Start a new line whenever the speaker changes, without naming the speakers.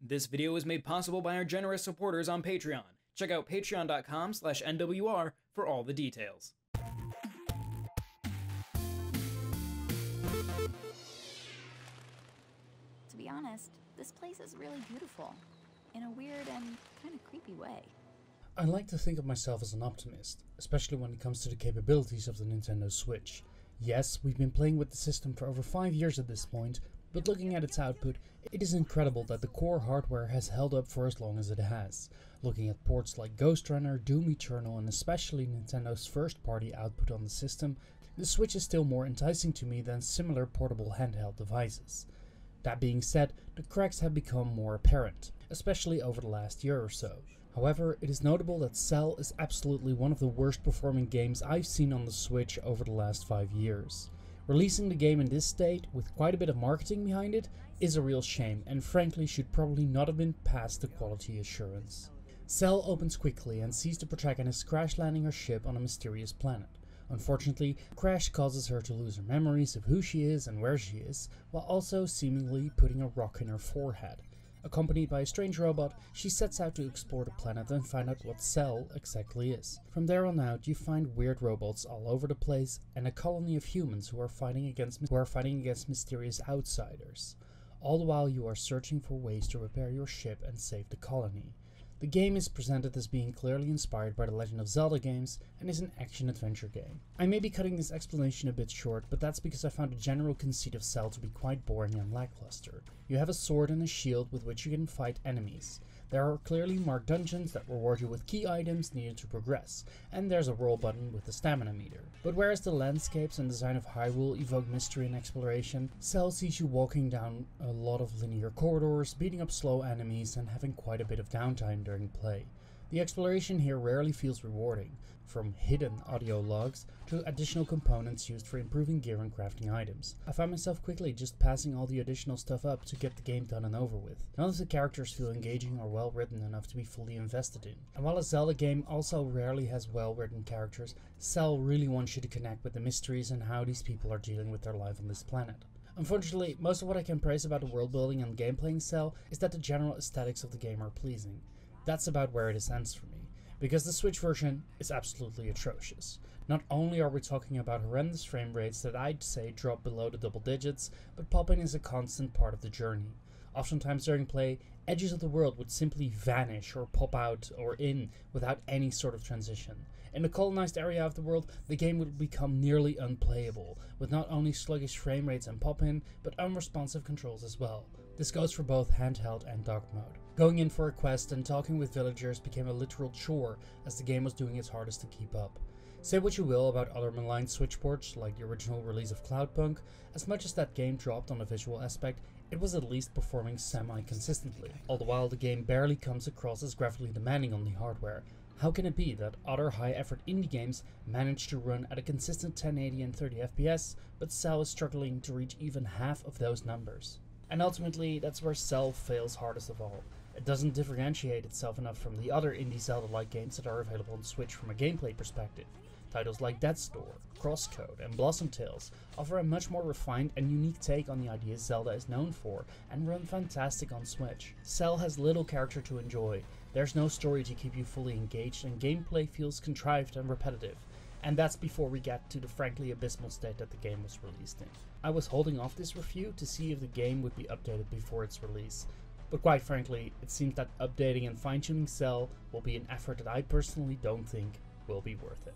This video is made possible by our generous supporters on Patreon. Check out patreon.com/NWR for all the details.
To be honest, this place is really beautiful, in a weird and kind of creepy way.
I like to think of myself as an optimist, especially when it comes to the capabilities of the Nintendo Switch. Yes, we've been playing with the system for over 5 years at this point, but looking at its output, it is incredible that the core hardware has held up for as long as it has. Looking at ports like Ghost Runner, Doom Eternal, and especially Nintendo's first-party output on the system, the Switch is still more enticing to me than similar portable handheld devices. That being said, the cracks have become more apparent, especially over the last year or so. However, it is notable that XEL is absolutely one of the worst performing games I've seen on the Switch over the last 5 years. Releasing the game in this state, with quite a bit of marketing behind it, is a real shame and frankly should probably not have been past the quality assurance. XEL opens quickly and sees the protagonist crash landing her ship on a mysterious planet. Unfortunately, the crash causes her to lose her memories of who she is and where she is, while also seemingly putting a rock in her forehead. Accompanied by a strange robot, she sets out to explore the planet and find out what XEL exactly is. From there on out, you find weird robots all over the place and a colony of humans who are fighting against mysterious outsiders. All the while you are searching for ways to repair your ship and save the colony. The game is presented as being clearly inspired by the Legend of Zelda games and is an action-adventure game. I may be cutting this explanation a bit short, but that's because I found the general conceit of XEL to be quite boring and lackluster. You have a sword and a shield with which you can fight enemies. There are clearly marked dungeons that reward you with key items needed to progress, and there's a roll button with the stamina meter. But whereas the landscapes and design of Hyrule evoke mystery and exploration, XEL sees you walking down a lot of linear corridors, beating up slow enemies and having quite a bit of downtime during play. The exploration here rarely feels rewarding, from hidden audio logs to additional components used for improving gear and crafting items. I found myself quickly just passing all the additional stuff up to get the game done and over with. None of the characters feel engaging or well written enough to be fully invested in. And while a Zelda game also rarely has well written characters, XEL really wants you to connect with the mysteries and how these people are dealing with their life on this planet. Unfortunately, most of what I can praise about the world building and gameplay in XEL is that the general aesthetics of the game are pleasing. That's about where it ends for me, because the Switch version is absolutely atrocious. Not only are we talking about horrendous frame rates that I'd say drop below the double digits, but popping is a constant part of the journey. Oftentimes during play, edges of the world would simply vanish or pop out or in without any sort of transition. In the colonized area of the world, the game would become nearly unplayable, with not only sluggish frame rates and pop-in, but unresponsive controls as well. This goes for both handheld and dock mode. Going in for a quest and talking with villagers became a literal chore as the game was doing its hardest to keep up. Say what you will about other maligned Switch ports like the original release of Cloudpunk, as much as that game dropped on a visual aspect, it was at least performing semi-consistently. All the while the game barely comes across as graphically demanding on the hardware. How can it be that other high-effort indie games manage to run at a consistent 1080 and 30 FPS, but XEL is struggling to reach even half of those numbers? And ultimately, that's where XEL fails hardest of all. It doesn't differentiate itself enough from the other indie Zelda-like games that are available on Switch from a gameplay perspective. Titles like Death's Door, Crosscode, and Blossom Tales offer a much more refined and unique take on the ideas Zelda is known for, and run fantastic on Switch. XEL has little character to enjoy, there's no story to keep you fully engaged, and gameplay feels contrived and repetitive. And that's before we get to the frankly abysmal state that the game was released in. I was holding off this review to see if the game would be updated before its release, but quite frankly, it seems that updating and fine-tuning XEL will be an effort that I personally don't think will be worth it.